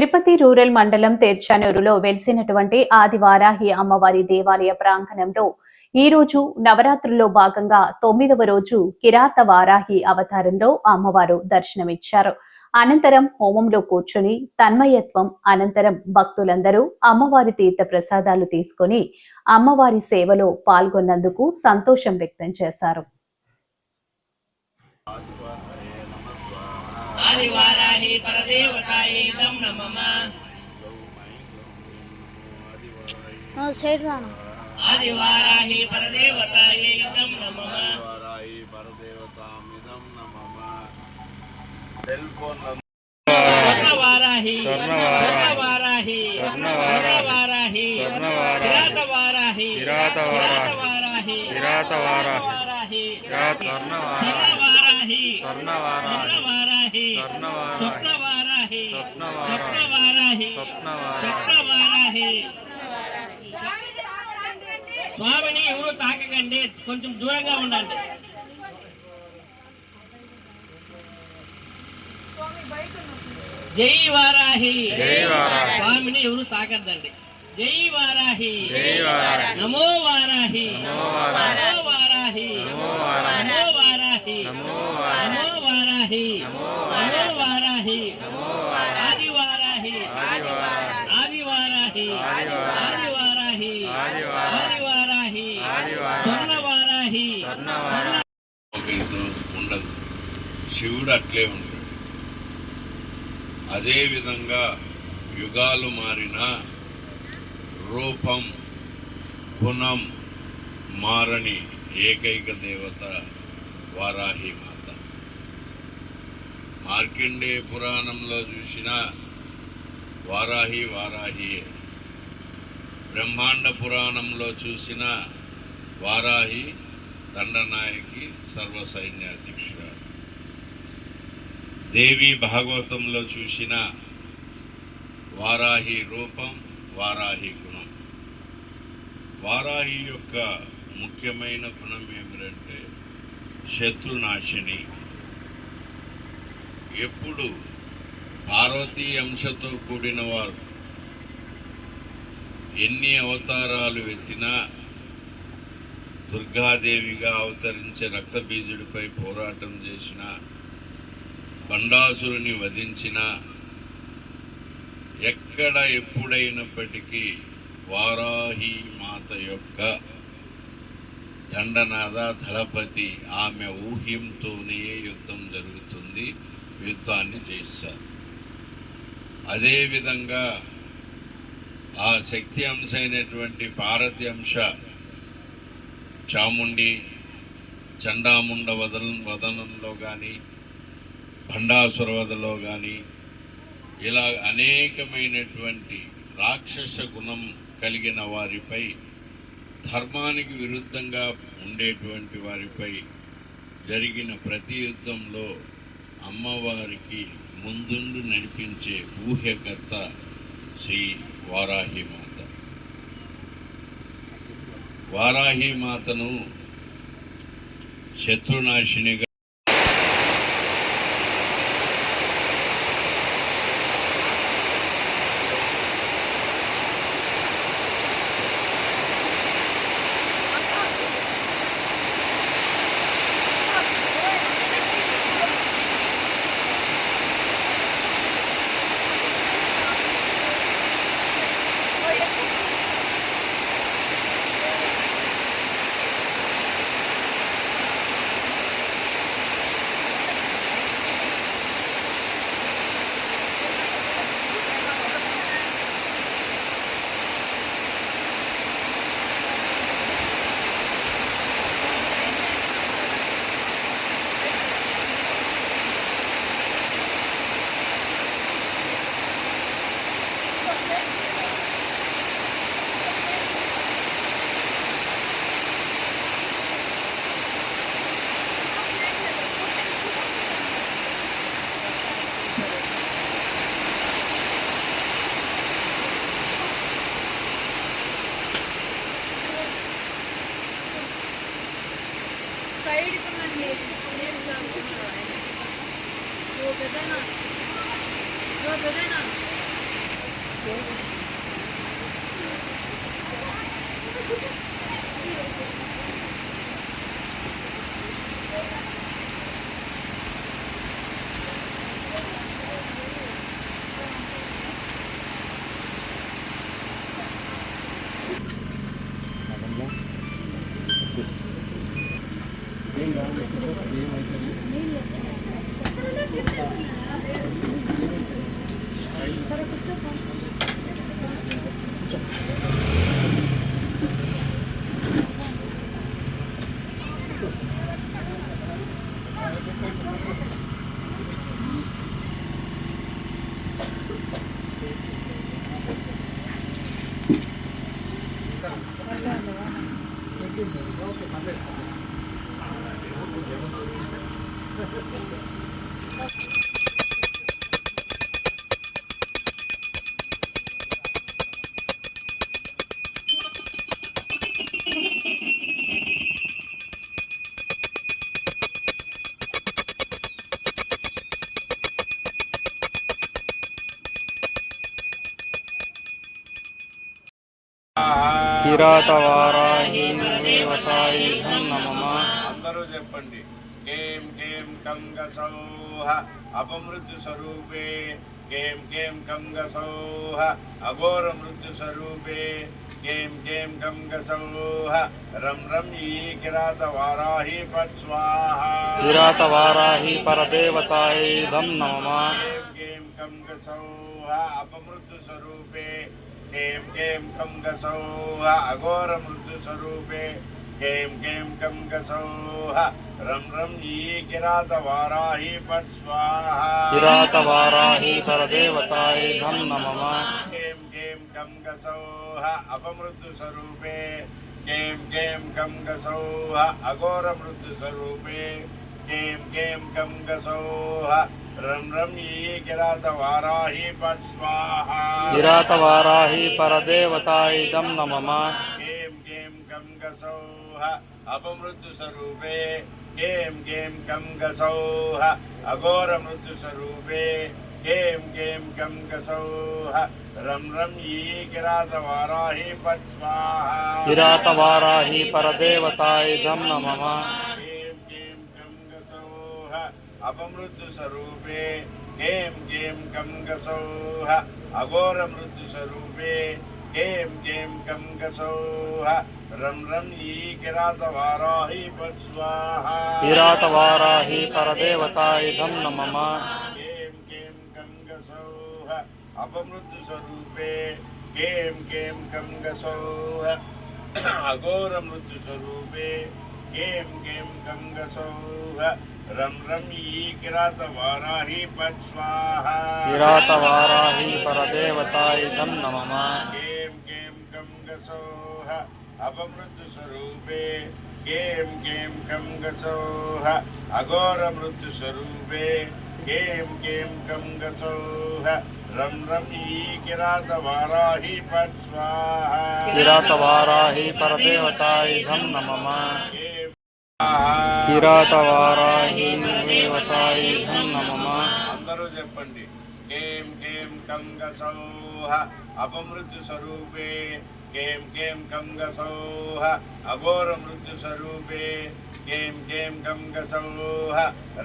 Tirupati rural మండలం తెర్చానూరులో వెలిసినటువంటి ఆదివారాహి అమ్మవారి దేవాలయ ప్రాంగణంలో ఈ రోజు నవరాత్రుల్లో భాగంగా 9వ రోజు కిరాత వారాహి అవతారంలో అమ్మవారు దర్శనమిచ్చారు. అనంతరం హోమంలో కూర్చుని తన్మయత్వం అనంతరం భక్తులందరూ అమ్మవారి తీర్థ ప్రసాదాలు తీసుకుని అమ్మవారి సేవలో పాల్గొన్నందుకు సంతోషం వ్యక్తం చేశారు. आदिवाराहि परदेवतायै इदं नमः। आदिवाराहि परदेवतायै इदं नमः। आदिवाराहि परदेवतामिदं नमः। सेल फोन स्वर्णवाराहि स्वर्णवाराहि स्वर्णवाराहि स्वर्णवाराहि विरातवाराहि विरातवाराहि स्वर्णवाराहि स्वर्णवाराहि स्वर्णवाराहि स्वर्णवाराहि स्वर्णवाराहि స్వామిని ఎవరు తాకకండి, కొంచెం దూరంగా ఉండండి. జై వారాహి స్వామిని ఎవరు తాకద్దండి. జై వారాహి నమో వారాహి నమో వారాహి నమో వారాహి నమో వారాహి నమో వారాహి ఆదివారాహి ఆదివారాహి ఆదివారాహి ఆదివారాహి స్వర్ణవారాహి ఉండదు. శివుడు అట్లే ఉంటాడు. అదేవిధంగా యుగాలు మారిన రూపం గుణం మారని ఏకైక దేవత వారాహి మాత. మార్కండేయ పురాణంలో చూసిన వారాహి వారాహియే. బ్రహ్మాండ పురాణంలో చూసిన వారాహి దండనాయకి సర్వసైన్యాధ్యక్షురాలు. దేవి భాగవతంలో చూసిన వారాహి రూపం వారాహి గుణం. వారాహి యొక్క ముఖ్యమైన గుణం ఏమిటంటే శత్రునాశిని. ఎప్పుడు పార్వతీ అంశతో కూడిన వారు ఎన్ని అవతారాలు ఎత్తినా దుర్గాదేవిగా అవతరించే రక్తబీజుడిపై పోరాటం చేసిన, బండాసురుని వధించిన, ఎక్కడ ఎప్పుడైనప్పటికీ వారాహి మాత యొక్క దండనాథ దళపతి ఆమె ఊహ్యంతోనే యుద్ధం జరుగుతుంది, యుద్ధాన్ని చేస్తారు. అదేవిధంగా ఆ శక్తి అంశ అయినటువంటి భారతి అంశ చాముండి చండాముండ వదనంలో కానీ భండాసుర వధలో కానీ ఇలా అనేకమైనటువంటి రాక్షస గుణం కలిగిన వారిపై, ధర్మానికి విరుద్ధంగా ఉండేటువంటి వారిపై జరిగిన ప్రతి యుద్ధంలో అమ్మవారికి ముందుండి నడిపించే ఊహ్యకర్త శ్రీ వారాహి మాత. వారాహి మాతను శత్రునాశినిగా Go, కిరాతవారాహి దేవతాయ నమః. అందరూ చెప్పండి. కేం కేం కంగసౌహ అపమృత్యు స్వరూపే, కేం కేం కంగసౌహ అఘోర మృత్యు స్వరూపే, కేం కేం కంగసౌహ రం రం ఈ కిరాతవారాహి పట్ స్వాహా. కిరాతవారాహి పరదేవతాయ నమః. కేం కేం కంగసౌహ అపమృత్యు స్వరూపే, కేం కేం కంగసౌహ అఘోర మృత్యు స్వరూపే, కేం కేం కంగసౌహ రం రం ఈ కిరాతవారాహి పట్ స్వాహా. కిరాతవారాహి పరదేవతాయ నమః. కేం కేం కంగసౌహ అపమృత్యు స్వరూపే, కేం కేం కంగసౌహ అఘోర మృత్యు స్వరూపే, కేం కేం కంగసౌహ రం రం ఈ కిరాతవారాహి పట్ స్వాహా. కిరాతవారాహి పరదేవతాయ నమః. కేం కేం కంగసౌహ అపమృత్యు స్వరూపే, కేం కేం కంగసౌహ అఘోర మృత్యు స్వరూపే, కేం కేం కంగసౌహ రం రం ఈ కిరాతవారాహి పట్ స్వాహా. కిరాతవారాహి పరదేవతాయ నమః. కేం కేం కంగసౌహ అపమృత్యు స్వరూపే, కేం కేం కంగసౌహ అఘోర మృత్యు స్వరూపే, కేం కేం కంగసౌహ రం రం ఈ కిరాతవారాహి పట్ స్వాహా. కిరాతవారాహి పరదేవతాయ నమః. కేం కేం కంగసౌహ అపమృత్యు స్వరూపే, కేం కేం కంగసౌహ అఘోర మృత్యు స్వరూపే, కేం కేం కంగసౌహ రం రం ఈ కిరాతవారాహి పట్ స్వాహా. కిరాతవారాహి పరదేవతాయ నమః. కేం కేం కంగసౌహ అపమృత్యు స్వరూపే, కేం కేం కంగసౌహ అఘోర మృత్యు స్వరూపే, కేం కేం కంగసౌహ రం రం ఈ కిరాతవారాహి పట్ స్వాహా. కిరాతవారాహి పరదేవతాయ నమః. కేం కిరాతవారాహి దేవతాయ నమః. అందరూ చెప్పండి. కేం కేం కంగసౌహ అపమృత్యు స్వరూపే, కేం కేం కంగసౌహ అఘోర మృత్యు స్వరూపే, కేం కేం కంగసౌహ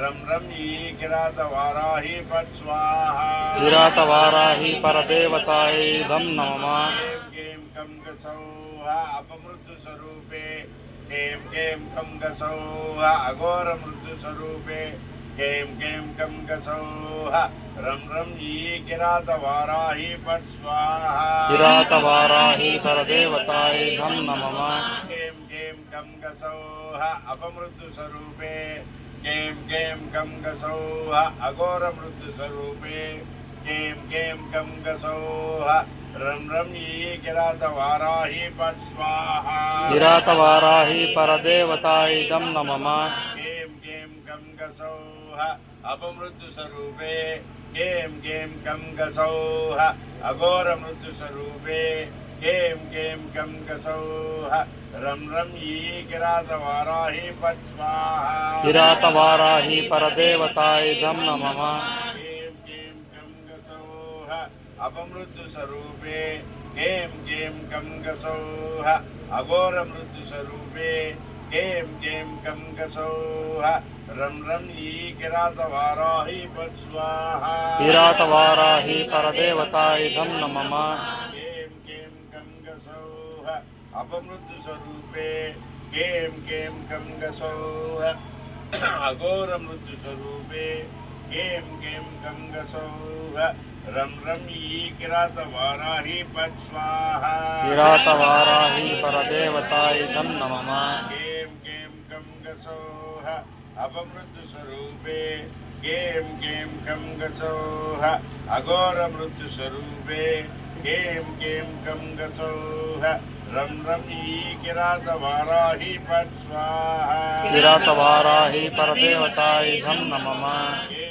రం రం ఈ కిరాతవారాహి పట్ స్వాహా. కిరాతవారాహి పరదేవతాయ నమః. కేం కేం కంగసౌహ అపమృత్యు స్వరూపే, కేం కేం కంగసౌహ అఘోర మృత్యు స్వరూపే, కేం కేం కంగసౌహ రం రం ఈ కిరాతవారాహి పట్ స్వాహా. కిరాతవారాహి పరదేవతాయ నమః. కేం కేం కంగసౌహ అపమృత్యు స్వరూపే, కేం కేం కంగసౌహ అఘోర మృత్యు స్వరూపే, కేం కేం కంగసౌహ రం రం ఈ కిరాతవారాహి పట్ స్వాహా. కిరాతవారాహి పరదేవతాయ నమః. కేం కేం కంగసౌహ అపమృత్యు స్వరూపే, కేం కేం కంగసౌహ అఘోర మృత్యు స్వరూపే, కేం కేం కంగసౌహ రం రం ఈ కిరాతవారాహి పట్ స్వాహా. కిరాతవారాహి పరదేవతాయ నమః. కేం కేం కంగసౌహ अपमृत्युस्वरूपे कें कें कं गसौः अघोरमृत्युस्वरूपे कें कें कं गसौः रं रं ई किरातवाराहि पट् स्वाहा किरातवाराहि परदेवतायै धं नमः कें कें कं गसौः अपमृत्युस्वरूपे कें कें कं गसौः अघोरमृत्युस्वरूपे कें कें कं गसौः रं रं ई किरातवाराहि पट् स्वाहा किरातवाराहि परदेवतायै धं नमः कें कें कं गसौः अपमृत्युस्वरूपे कें कें कं गसौः अघोरमृत्युस्वरूपे कें कें कं गसौः रं रं ई किरातवाराहि पट् स्वाहा किरातवाराहि परदेवतायै धं नमः